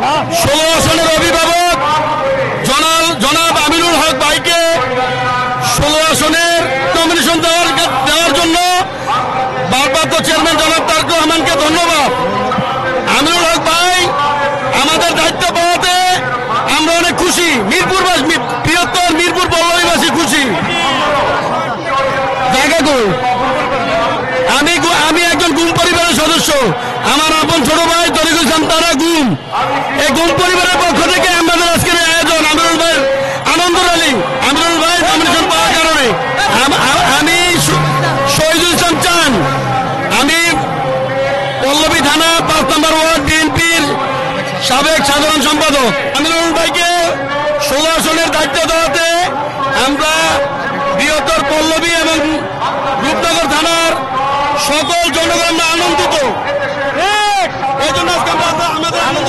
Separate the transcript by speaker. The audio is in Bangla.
Speaker 1: 16 আসনের অভিভাবক জনাব আমিনুল হক ভাইকে 16 আসনের নমিনেশন দেওয়ার জন্য ভারপ্রাপ্ত চেয়ারম্যান জনাব তারেক রহমানকে ধন্যবাদ। আমিনুল হক ভাই আমাদের দায়িত্ব পাওয়াতে আমরা অনেক খুশি। বৃহত্তর মিরপুর পল্লবীবাসী খুশি। আমি একজন গুম পরিবারের সদস্য। আমার আপন ছোট ভাই তরিকুল ইসলাম তারা গুম। এই গুম পরিবারের পক্ষ থেকে আমাদের আজকের আয়োজন আমিনুল ভাই আনন্দর আলী আমিনুল ভাই নমিনেশন পাওয়ার কারণে আমি শহীদুল ইসলাম চান, আমি পল্লবী থানা 5 নম্বর ওয়ার্ড বিএনপির সাবেক সাধারণ সম্পাদক। আমিনুল ভাইকে 16 আসনের দায়িত্ব দেওয়াতে আমরা বৃহত্তর পল্লবী এবং রূপনগর থানার সকল জনগণ আনন্দিত। এই জন্য আজকে আমাদের আনন্দ